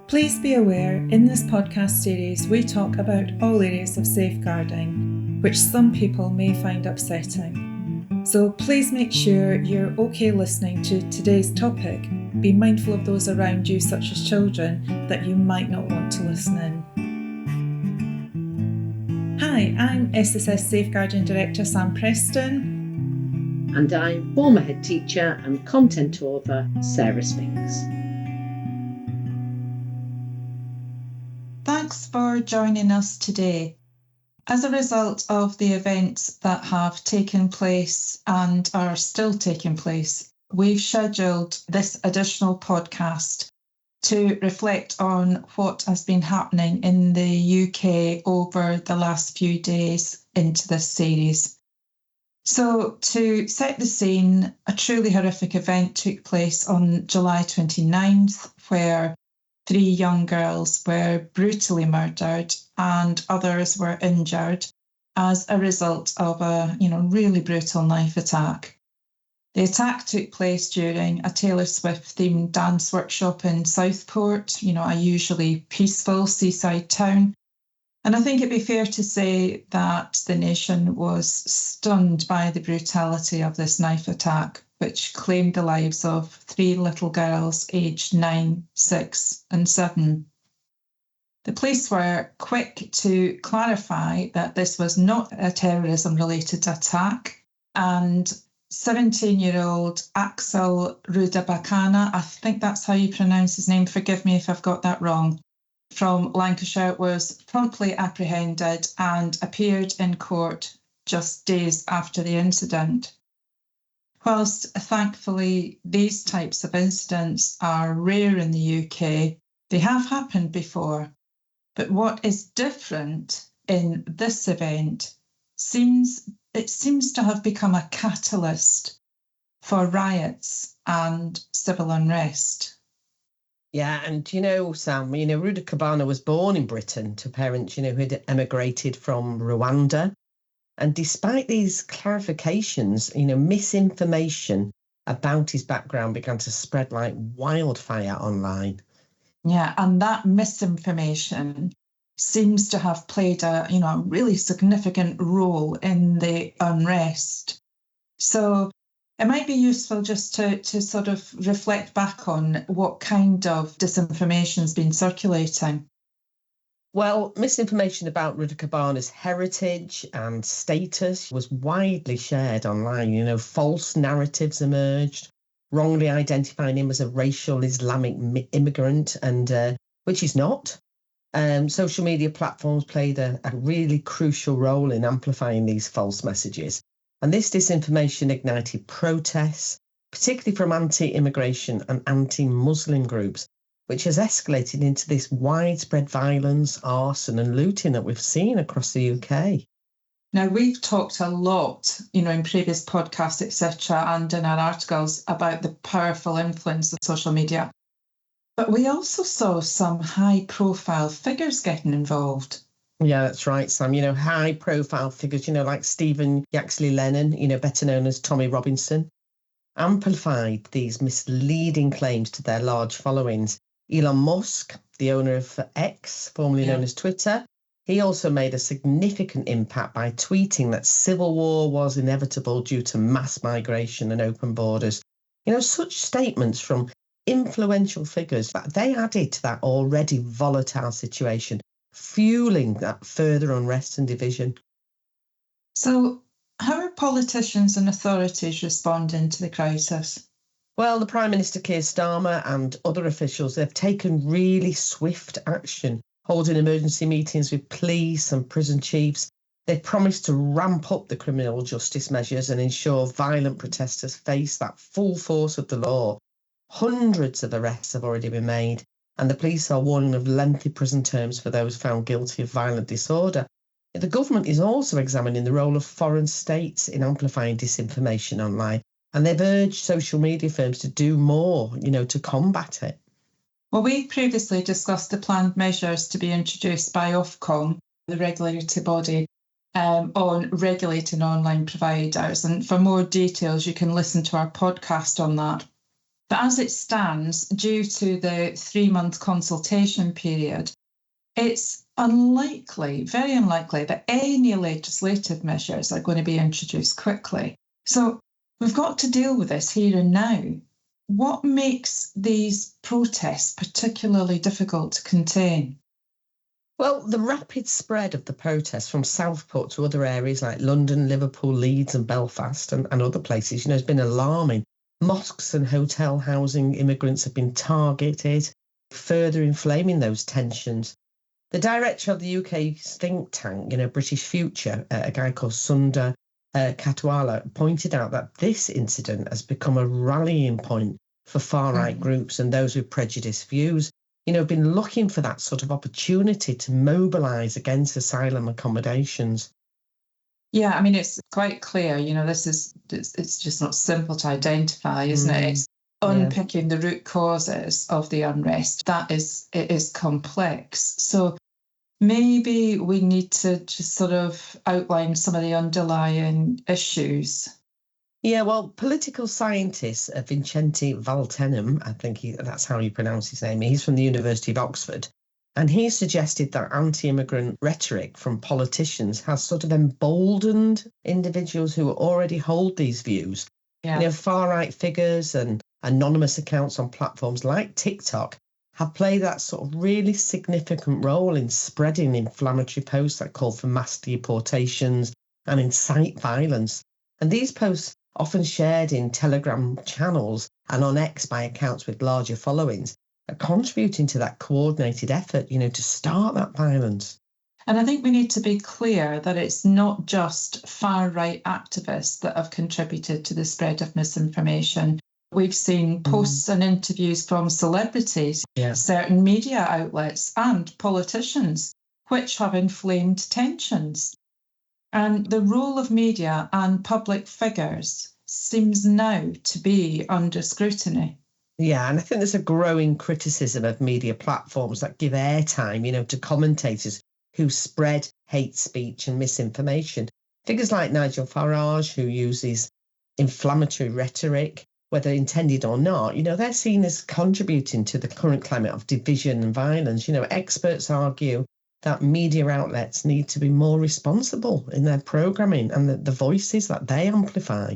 Please be aware, in this podcast series we talk about all areas of safeguarding, which some people may find upsetting. So please make sure you're okay listening to today's topic. Be mindful of those around you, such as children, that you might not want to listen in. Hi, I'm SSS Safeguarding Director Sam Preston. And I'm former head teacher and content author Sarah Spinks. Thanks for joining us today. As a result of the events that have taken place and are still taking place, we've scheduled this additional podcast to reflect on what has been happening in the UK over the last few days into this series. So, to set the scene, a truly horrific event took place on July 29th, where 3 young girls were brutally murdered and others were injured as a result of a really brutal knife attack. The attack took place during a Taylor Swift themed dance workshop in Southport, a usually peaceful seaside town. And I think it'd be fair to say that the nation was stunned by the brutality of this knife attack, which claimed the lives of 3 little girls aged 9, 6 and 7. The police were quick to clarify that this was not a terrorism-related attack, and 17-year-old Axel Rudabakana, I think that's how you pronounce his name, forgive me if I've got that wrong, from Lancashire, was promptly apprehended and appeared in court just days after the incident. Whilst thankfully these types of incidents are rare in the UK, they have happened before. But what is different in this event seems to have become a catalyst for riots and civil unrest. Yeah, and Sam, Ruda Kabana was born in Britain to parents, who had emigrated from Rwanda. And despite these clarifications, misinformation about his background began to spread like wildfire online. Yeah, and that misinformation seems to have played a really significant role in the unrest. So it might be useful just to sort of reflect back on what kind of disinformation has been circulating. Well, misinformation about Ruda Kabana's heritage and status was widely shared online. False narratives emerged, wrongly identifying him as a racial Islamic immigrant, and which he's not. Social media platforms played a really crucial role in amplifying these false messages. And this disinformation ignited protests, particularly from anti-immigration and anti-Muslim groups, which has escalated into this widespread violence, arson and looting that we've seen across the UK. Now, we've talked a lot, in previous podcasts, etc., and in our articles about the powerful influence of social media. But we also saw some high-profile figures getting involved. Yeah, that's right, Sam. High-profile figures, like Stephen Yaxley Lennon, better known as Tommy Robinson, amplified these misleading claims to their large followings. Elon Musk, the owner of X, formerly known as Twitter, he also made a significant impact by tweeting that civil war was inevitable due to mass migration and open borders. Such statements from influential figures, they added to that already volatile situation, fueling that further unrest and division. So, how are politicians and authorities responding to the crisis? Well, the Prime Minister Keir Starmer and other officials, they've taken really swift action, holding emergency meetings with police and prison chiefs. They've promised to ramp up the criminal justice measures and ensure violent protesters face that full force of the law. Hundreds of arrests have already been made, and the police are warning of lengthy prison terms for those found guilty of violent disorder. The government is also examining the role of foreign states in amplifying disinformation online, and they've urged social media firms to do more, to combat it. Well, we previously discussed the planned measures to be introduced by Ofcom, the regulatory body, on regulating online providers. And for more details, you can listen to our podcast on that. But as it stands, due to the 3-month consultation period, it's unlikely, very unlikely, that any legislative measures are going to be introduced quickly. So we've got to deal with this here and now. What makes these protests particularly difficult to contain? Well, the rapid spread of the protests from Southport to other areas like London, Liverpool, Leeds and Belfast and other places, has been alarming. Mosques and hotel housing immigrants have been targeted, further inflaming those tensions. The director of the UK's think tank, British Future, a guy called Sundar Katwala, pointed out that this incident has become a rallying point for far-right groups and those with prejudiced views. Been looking for that sort of opportunity to mobilise against asylum accommodations. Yeah, I mean, it's quite clear, it's just not simple to identify, isn't it? It's unpicking the root causes of the unrest. It is complex. So maybe we need to just sort of outline some of the underlying issues. Yeah, well, political scientist Vincente Valtenum, I think that's how you pronounce his name. He's from the University of Oxford. And he suggested that anti-immigrant rhetoric from politicians has sort of emboldened individuals who already hold these views. Yeah. Far-right figures and anonymous accounts on platforms like TikTok have played that sort of really significant role in spreading inflammatory posts that call for mass deportations and incite violence. And these posts, often shared in Telegram channels and on X by accounts with larger followings, are contributing to that coordinated effort, to start that violence. And I think we need to be clear that it's not just far-right activists that have contributed to the spread of misinformation. We've seen posts and interviews from celebrities, certain media outlets and politicians, which have inflamed tensions. And the role of media and public figures seems now to be under scrutiny. Yeah, and I think there's a growing criticism of media platforms that give airtime, to commentators who spread hate speech and misinformation. Figures like Nigel Farage, who uses inflammatory rhetoric, whether intended or not, they're seen as contributing to the current climate of division and violence. Experts argue that media outlets need to be more responsible in their programming and the voices that they amplify.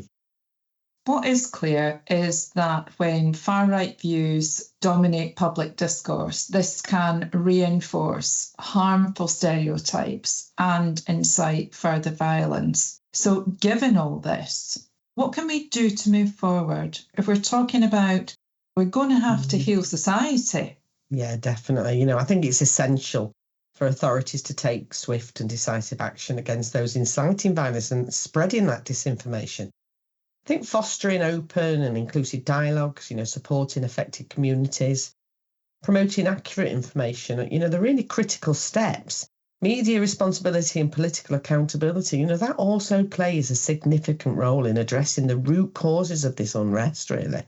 What is clear is that when far-right views dominate public discourse, this can reinforce harmful stereotypes and incite further violence. So given all this, what can we do to move forward? If we're talking about we're going to have to heal society. Yeah, definitely. I think it's essential for authorities to take swift and decisive action against those inciting violence and spreading that disinformation. I think fostering open and inclusive dialogues, supporting affected communities, promoting accurate information, the really critical steps. Media responsibility and political accountability, that also plays a significant role in addressing the root causes of this unrest, really.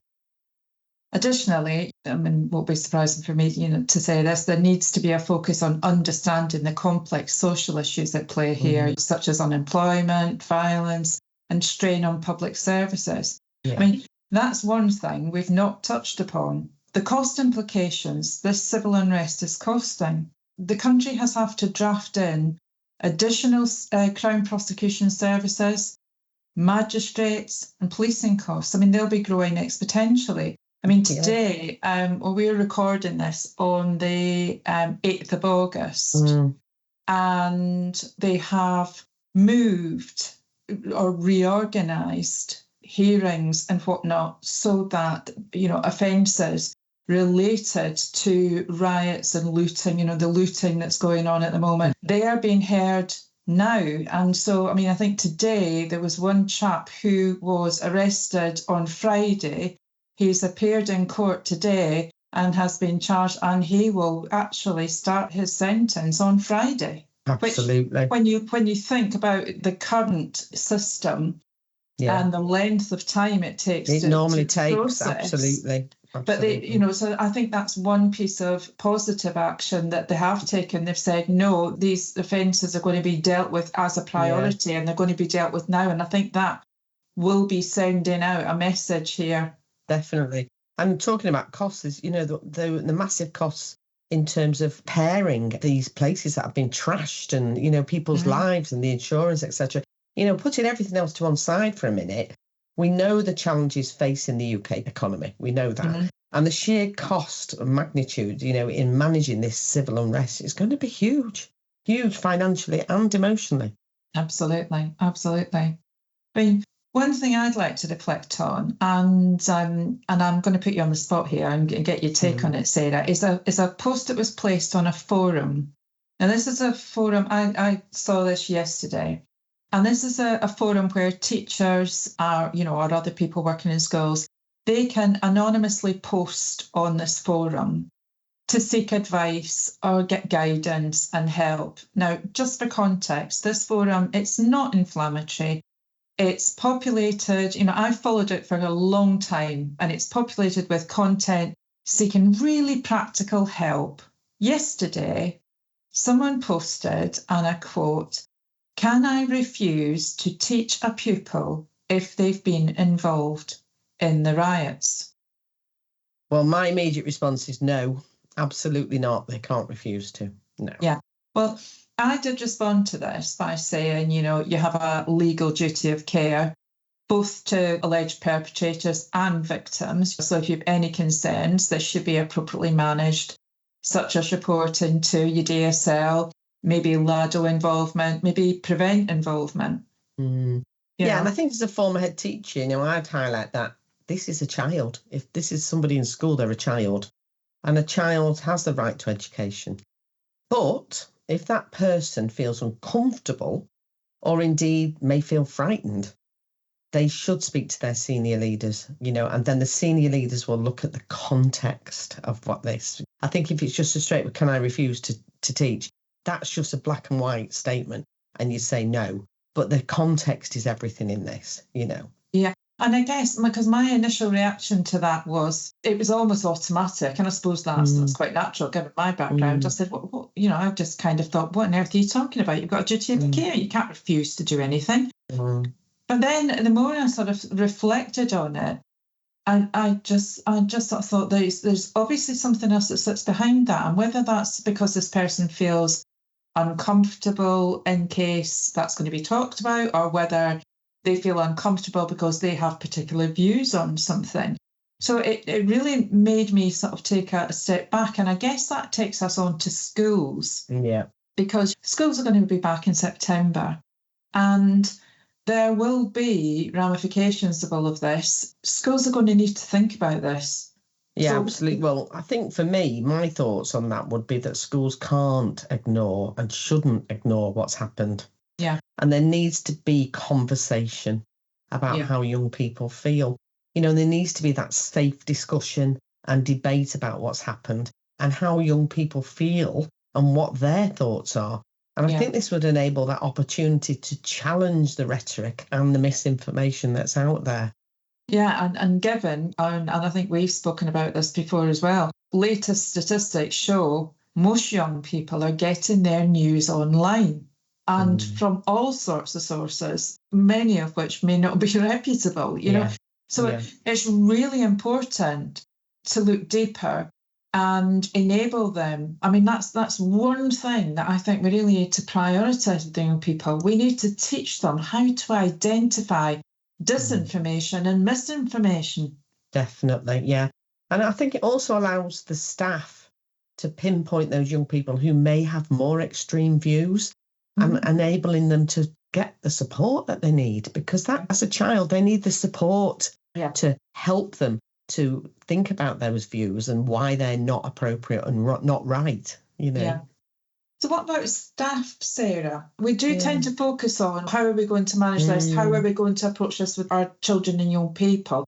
Additionally, it won't be surprising for me, to say this, there needs to be a focus on understanding the complex social issues at play here, such as unemployment, violence, and strain on public services. Yeah. I mean, that's one thing we've not touched upon. The cost implications this civil unrest is costing. The country has had to draft in additional Crown prosecution services, magistrates and policing costs. I mean, they'll be growing exponentially. I mean, today, we're recording this on the 8th of August, and they have moved or reorganised hearings and whatnot so that, offences related to riots and looting, the looting that's going on at the moment, they are being heard now. And so, I think today there was one chap who was arrested on Friday. He's appeared in court today and has been charged, and he will actually start his sentence on Friday. Absolutely. Which, when you think about the current system and the length of time it takes it to normally to takes, process. absolutely. But they, so I think that's one piece of positive action that they have taken. They've said, no, these offences are going to be dealt with as a priority and they're going to be dealt with now. And I think that will be sending out a message here. Definitely. And talking about costs, is, the massive costs in terms of pairing these places that have been trashed and, people's lives and the insurance, etc. Putting everything else to one side for a minute, we know the challenges facing the UK economy. We know that. And the sheer cost of magnitude, in managing this civil unrest is going to be huge financially and emotionally. Absolutely. I mean, one thing I'd like to reflect on, and I'm going to put you on the spot here and get your take on it, Sarah, is a post that was placed on a forum. Now, this is a forum, I saw this yesterday, and this is a forum where teachers or other people working in schools, they can anonymously post on this forum to seek advice or get guidance and help. Now, just for context, this forum, it's not inflammatory. It's populated, I've followed it for a long time, and it's populated with content seeking really practical help. Yesterday, someone posted, and I quote, "Can I refuse to teach a pupil if they've been involved in the riots?" Well, my immediate response is no, absolutely not. They can't refuse to. No. Yeah. Well, I did respond to this by saying, you have a legal duty of care, both to alleged perpetrators and victims. So if you have any concerns, this should be appropriately managed, such as reporting to your DSL, maybe LADO involvement, maybe prevent involvement. Yeah, and I think as a former head teacher, I'd highlight that this is a child. If this is somebody in school, they're a child. And a child has the right to education. But if that person feels uncomfortable or indeed may feel frightened, they should speak to their senior leaders, and then the senior leaders will look at the context of what this. I think if it's just a straight, can I refuse to teach? That's just a black and white statement. And you say no. But the context is everything in this, Yeah. And I guess because my initial reaction to that was it was almost automatic. And I suppose that's quite natural given my background. I said, what, I just kind of thought, what on earth are you talking about? You've got a duty of care. You can't refuse to do anything. But then the more I sort of reflected on it, I just sort of thought there's obviously something else that sits behind that. And whether that's because this person feels uncomfortable in case that's going to be talked about, or whether they feel uncomfortable because they have particular views on something. So it really made me sort of take a step back. And I guess that takes us on to schools. Yeah. Because schools are going to be back in September. And there will be ramifications of all of this. Schools are going to need to think about this. Yeah, absolutely. Well, I think for me, my thoughts on that would be that schools can't ignore and shouldn't ignore what's happened. Yeah. And there needs to be conversation about how young people feel. There needs to be that safe discussion and debate about what's happened and how young people feel and what their thoughts are. And I think this would enable that opportunity to challenge the rhetoric and the misinformation that's out there. Yeah, and given, and I think we've spoken about this before as well, latest statistics show most young people are getting their news online and from all sorts of sources, many of which may not be reputable, know. So it's really important to look deeper and enable them. I mean, that's one thing that I think we really need to prioritise with young people. We need to teach them how to identify disinformation and misinformation. Definitely, yeah. And I think it also allows the staff to pinpoint those young people who may have more extreme views and enabling them to get the support that they need, because that as a child, they need the support to help them to think about those views and why they're not appropriate and not right, Yeah. So what about staff, Sarah? We do tend to focus on how are we going to manage this? How are we going to approach this with our children and young people?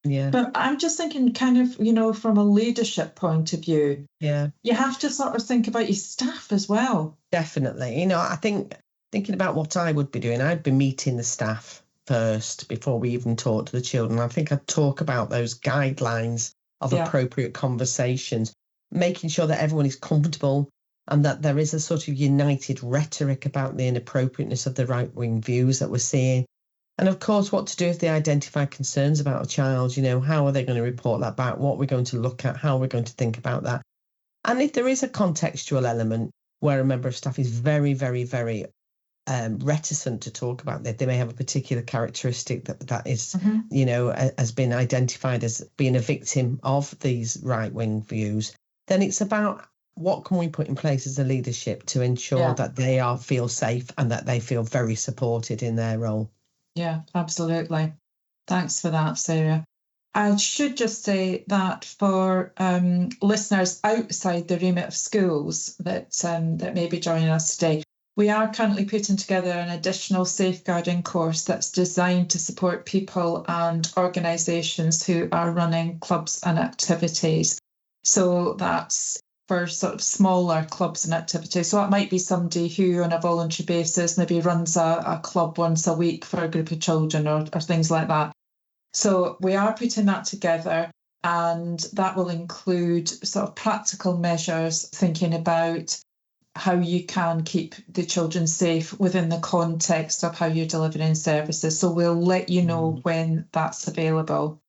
Yeah. But I'm just thinking kind of, from a leadership point of view. Yeah. You have to sort of think about your staff as well. Definitely. I think thinking about what I would be doing, I'd be meeting the staff first before we even talk to the children. I think I'd talk about those guidelines of appropriate conversations, making sure that everyone is comfortable and that there is a sort of united rhetoric about the inappropriateness of the right-wing views that we're seeing. And of course, what to do if they identify concerns about a child, how are they going to report that back? What we're going to look at, how we're going to think about that. And if there is a contextual element where a member of staff is very, very, very reticent to talk about that, they may have a particular characteristic that is, has been identified as being a victim of these right-wing views, then it's about what can we put in place as a leadership to ensure that they feel safe and that they feel very supported in their role. Yeah, absolutely. Thanks for that, Sarah. I should just say that for listeners outside the remit of schools that may be joining us today, we are currently putting together an additional safeguarding course that's designed to support people and organisations who are running clubs and activities. So that's for sort of smaller clubs and activities. So it might be somebody who on a voluntary basis maybe runs a club once a week for a group of children or things like that. So we are putting that together, and that will include sort of practical measures, thinking about how you can keep the children safe within the context of how you're delivering services. So we'll let you know when that's available.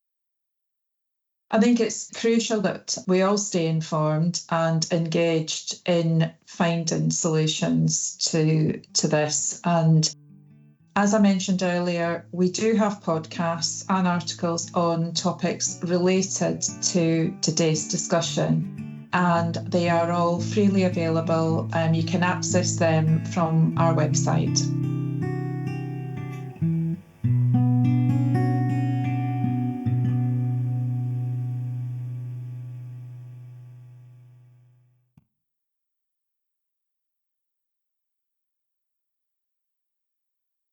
I think it's crucial that we all stay informed and engaged in finding solutions to this. And as I mentioned earlier, we do have podcasts and articles on topics related to today's discussion, and they are all freely available, and you can access them from our website.